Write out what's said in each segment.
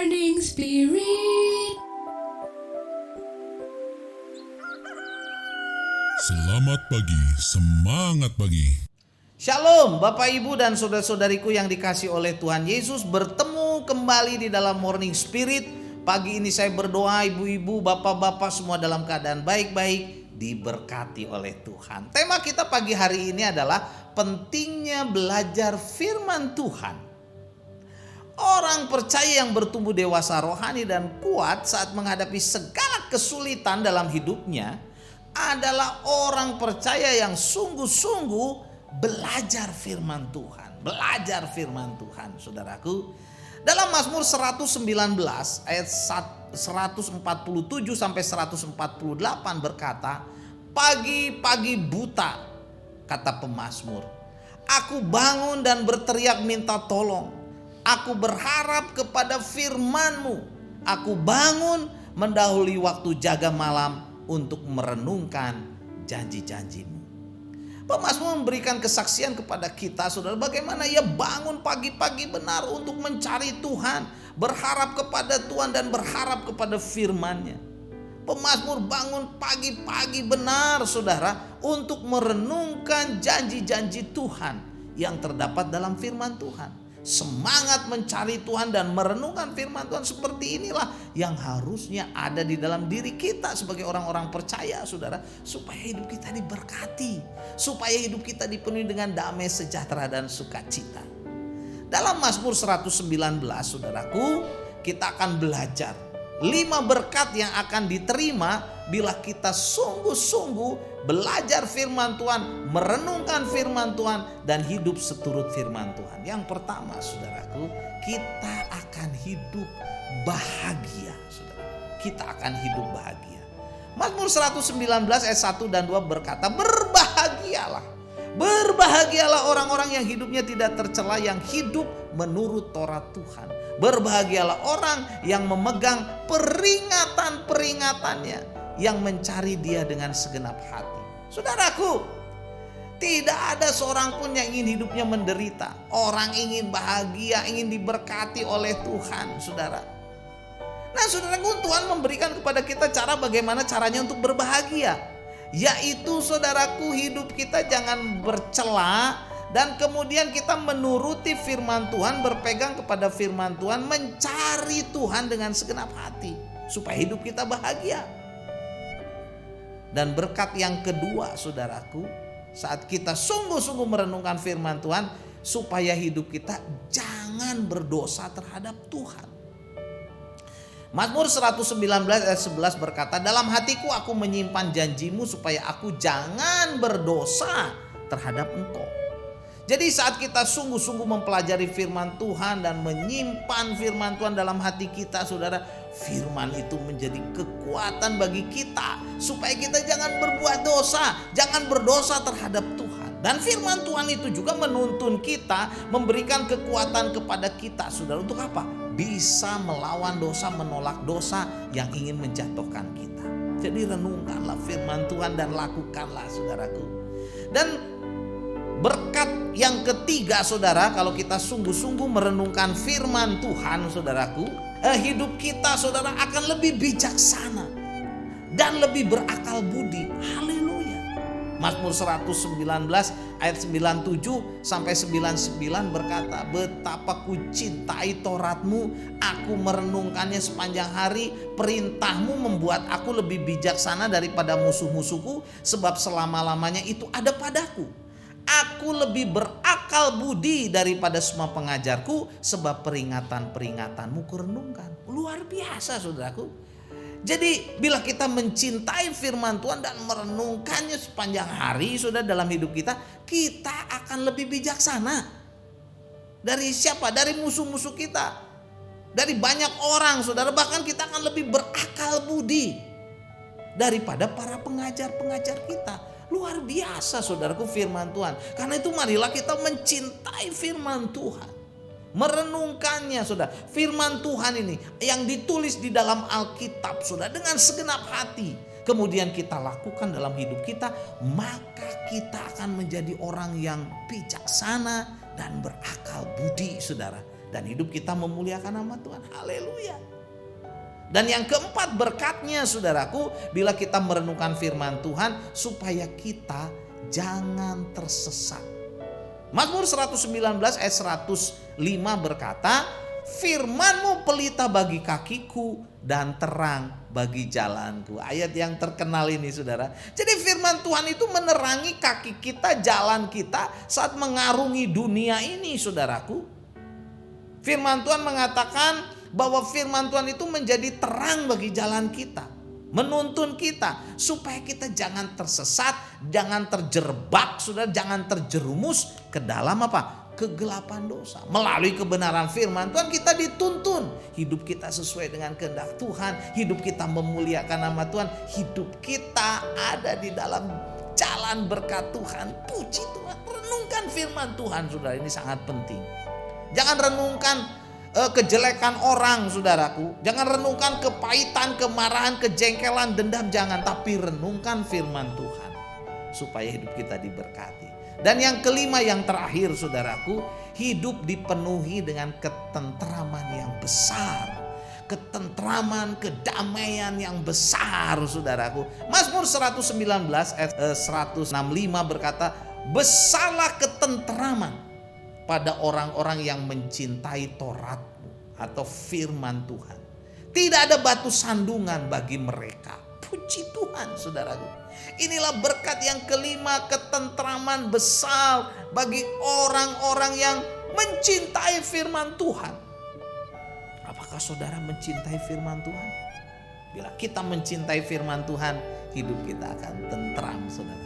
Morning Spirit. Selamat pagi, semangat pagi. Shalom Bapak Ibu dan saudara-saudariku yang dikasih oleh Tuhan Yesus. Bertemu kembali di dalam Morning Spirit. Pagi ini saya berdoa ibu-ibu, bapak-bapak semua dalam keadaan baik-baik, diberkati oleh Tuhan. Tema kita pagi hari ini adalah pentingnya belajar firman Tuhan. Orang percaya yang bertumbuh dewasa rohani dan kuat saat menghadapi segala kesulitan dalam hidupnya adalah orang percaya yang sungguh-sungguh belajar firman Tuhan. Belajar firman Tuhan, saudaraku. Dalam Mazmur 119 ayat 147 sampai 148 berkata, "Pagi-pagi buta," kata pemazmur, "aku bangun dan berteriak minta tolong. Aku berharap kepada firman-Mu. Aku bangun mendahului waktu jaga malam untuk merenungkan janji-janji-Mu." Pemazmur memberikan kesaksian kepada kita, saudara, bagaimana ia bangun pagi-pagi benar untuk mencari Tuhan, berharap kepada Tuhan dan berharap kepada firman-Nya. Pemazmur bangun pagi-pagi benar, saudara, untuk merenungkan janji-janji Tuhan yang terdapat dalam firman Tuhan. Semangat mencari Tuhan dan merenungkan firman Tuhan seperti inilah yang harusnya ada di dalam diri kita sebagai orang-orang percaya, saudara, supaya hidup kita diberkati, supaya hidup kita dipenuhi dengan damai, sejahtera dan sukacita. Dalam Mazmur 119, saudaraku, kita akan belajar 5 berkat yang akan diterima bila kita sungguh-sungguh belajar firman Tuhan, merenungkan firman Tuhan, dan hidup seturut firman Tuhan. Yang pertama, saudaraku, kita akan hidup bahagia, saudara. Kita akan hidup bahagia. Mazmur 119 ayat 1 dan 2 berkata, "Berbahagialah. Berbahagialah orang-orang yang hidupnya tidak tercela, yang hidup menurut Taurat Tuhan. Berbahagialah orang yang memegang peringatan-peringatannya, yang mencari Dia dengan segenap hati." Saudaraku, tidak ada seorang pun yang ingin hidupnya menderita. Orang ingin bahagia, ingin diberkati oleh Tuhan, saudara. Nah, saudaraku, Tuhan memberikan kepada kita cara bagaimana caranya untuk berbahagia, yaitu, saudaraku, hidup kita jangan bercela dan kemudian kita menuruti firman Tuhan, berpegang kepada firman Tuhan, mencari Tuhan dengan segenap hati supaya hidup kita bahagia. Dan berkat yang kedua, saudaraku, saat kita sungguh-sungguh merenungkan firman Tuhan, supaya hidup kita jangan berdosa terhadap Tuhan. Mazmur 119 ayat 11 berkata, "Dalam hatiku aku menyimpan janji-Mu supaya aku jangan berdosa terhadap Engkau." Jadi saat kita sungguh-sungguh mempelajari firman Tuhan dan menyimpan firman Tuhan dalam hati kita, saudara, firman itu menjadi kekuatan bagi kita supaya kita jangan berbuat dosa, jangan berdosa terhadap Tuhan. Dan firman Tuhan itu juga menuntun kita, memberikan kekuatan kepada kita, saudara, untuk apa? Bisa melawan dosa, menolak dosa yang ingin menjatuhkan kita. Jadi renungkanlah firman Tuhan dan lakukanlah, saudaraku. Dan berkat yang ketiga, saudara, kalau kita sungguh-sungguh merenungkan firman Tuhan, saudaraku, hidup kita, saudara, akan lebih bijaksana dan lebih berakal budi. Haleluya. Mazmur 119 ayat 97 sampai 99 berkata, "Betapa ku cintai Taurat-Mu, aku merenungkannya sepanjang hari. Perintah-Mu membuat aku lebih bijaksana daripada musuh-musuhku, sebab selama-lamanya itu ada padaku. Aku lebih berakal budi daripada semua pengajarku, sebab peringatan-peringatan-Mu kurenungkan." Luar biasa, saudaraku. Jadi bila kita mencintai firman Tuhan dan merenungkannya sepanjang hari, saudara, dalam hidup kita, kita akan lebih bijaksana. Dari siapa? Dari musuh-musuh kita. Dari banyak orang, saudara. Bahkan kita akan lebih berakal budi daripada para pengajar-pengajar kita. Luar biasa, saudaraku, firman Tuhan. Karena itu marilah kita mencintai firman Tuhan, merenungkannya, saudara. Firman Tuhan ini yang ditulis di dalam Alkitab, saudara, dengan segenap hati, kemudian kita lakukan dalam hidup kita, maka kita akan menjadi orang yang bijaksana dan berakal budi, saudara. Dan hidup kita memuliakan nama Tuhan. Haleluya. Dan yang keempat berkatnya saudaraku, bila kita merenungkan firman Tuhan supaya kita jangan tersesat. Mazmur 119 ayat 105 berkata, firman-Mu pelita bagi kakiku dan terang bagi jalanku. Ayat yang terkenal ini saudara. Jadi firman Tuhan itu menerangi kaki kita, jalan kita saat mengarungi dunia ini saudaraku. Firman Tuhan mengatakan bahwa firman Tuhan itu menjadi terang bagi jalan kita. Menuntun kita supaya kita jangan tersesat, jangan terjerbak, saudara, jangan terjerumus ke dalam apa? Kegelapan dosa. Melalui kebenaran firman Tuhan kita dituntun. Hidup kita sesuai dengan kehendak Tuhan. Hidup kita memuliakan nama Tuhan. Hidup kita ada di dalam jalan berkat Tuhan. Puji Tuhan. Renungkan firman Tuhan saudara, ini sangat penting. Jangan renungkan kejelekan orang saudaraku. Jangan renungkan kepahitan, kemarahan, kejengkelan, dendam. Jangan, tapi renungkan firman Tuhan supaya hidup kita diberkati. Dan yang kelima, yang terakhir saudaraku, hidup dipenuhi dengan ketentraman yang besar. Ketentraman, kedamaian yang besar saudaraku. Mazmur 119 ayat 165 berkata, besarlah ketentraman pada orang-orang yang mencintai Taurat-Mu atau firman Tuhan. Tidak ada batu sandungan bagi mereka. Puji Tuhan saudaraku. Inilah berkat yang kelima, ketentraman besar bagi orang-orang yang mencintai firman Tuhan. Apakah saudara mencintai firman Tuhan? Bila kita mencintai firman Tuhan, hidup kita akan tentram saudara.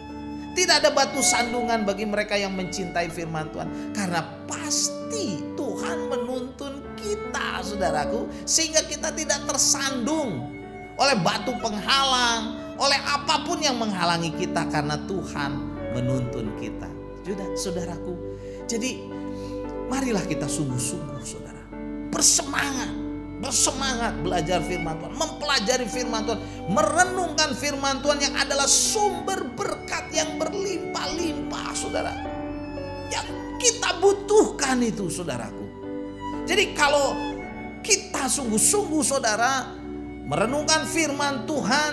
Tidak ada batu sandungan bagi mereka yang mencintai firman Tuhan. Karena pasti Tuhan menuntun kita saudaraku. Sehingga kita tidak tersandung oleh batu penghalang, oleh apapun yang menghalangi kita. Karena Tuhan menuntun kita. Saudaraku. Jadi marilah kita sungguh-sungguh saudara. Bersemangat belajar firman Tuhan, mempelajari firman Tuhan, merenungkan firman Tuhan yang adalah sumber berkat yang berlimpah-limpah saudara. Yang kita butuhkan itu saudaraku. Jadi kalau kita sungguh-sungguh saudara merenungkan firman Tuhan,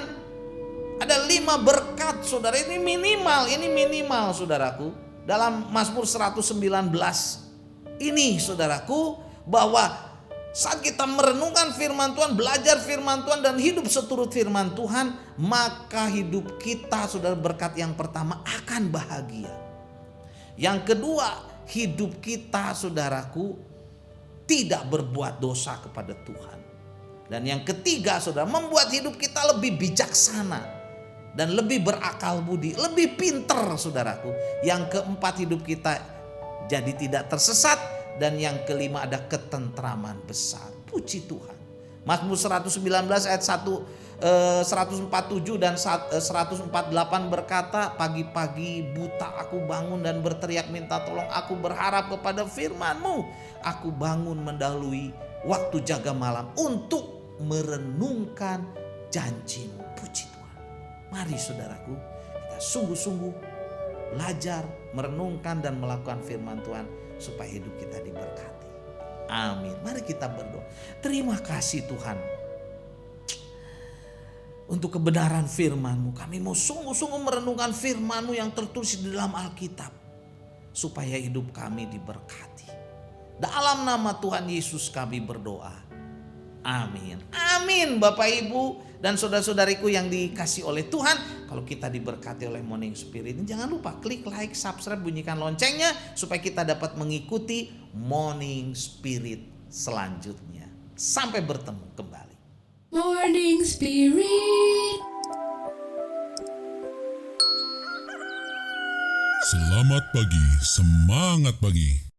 ada 5 berkat saudara, ini minimal saudaraku. Dalam Mazmur 119 ini saudaraku, bahwa saat kita merenungkan firman Tuhan, belajar firman Tuhan dan hidup seturut firman Tuhan, maka hidup kita saudara, berkat yang pertama akan bahagia. Yang kedua, hidup kita saudaraku tidak berbuat dosa kepada Tuhan. Dan yang ketiga saudara, membuat hidup kita lebih bijaksana dan lebih berakal budi, lebih pinter saudaraku. Yang keempat, hidup kita jadi tidak tersesat. Dan yang kelima, ada ketentraman besar. Puji Tuhan. Mazmur 119 ayat 147 dan 148 berkata, pagi-pagi buta aku bangun dan berteriak minta tolong. Aku berharap kepada firman-Mu. Aku bangun mendahului waktu jaga malam untuk merenungkan janji-Mu. Puji Tuhan. Mari saudaraku, kita sungguh-sungguh belajar, merenungkan dan melakukan firman Tuhan supaya hidup kita diberkati. Amin. Mari kita berdoa. Terima kasih Tuhan untuk kebenaran firman-Mu. Kami mau sungguh-sungguh merenungkan firman-Mu yang tertulis di dalam Alkitab supaya hidup kami diberkati. Dalam nama Tuhan Yesus kami berdoa. Amin. Amin Bapak Ibu dan saudara-saudariku yang dikasih oleh Tuhan. Kalau kita diberkati oleh Morning Spirit, jangan lupa klik like, subscribe, bunyikan loncengnya supaya kita dapat mengikuti Morning Spirit selanjutnya. Sampai bertemu kembali. Morning Spirit. Selamat pagi, semangat pagi.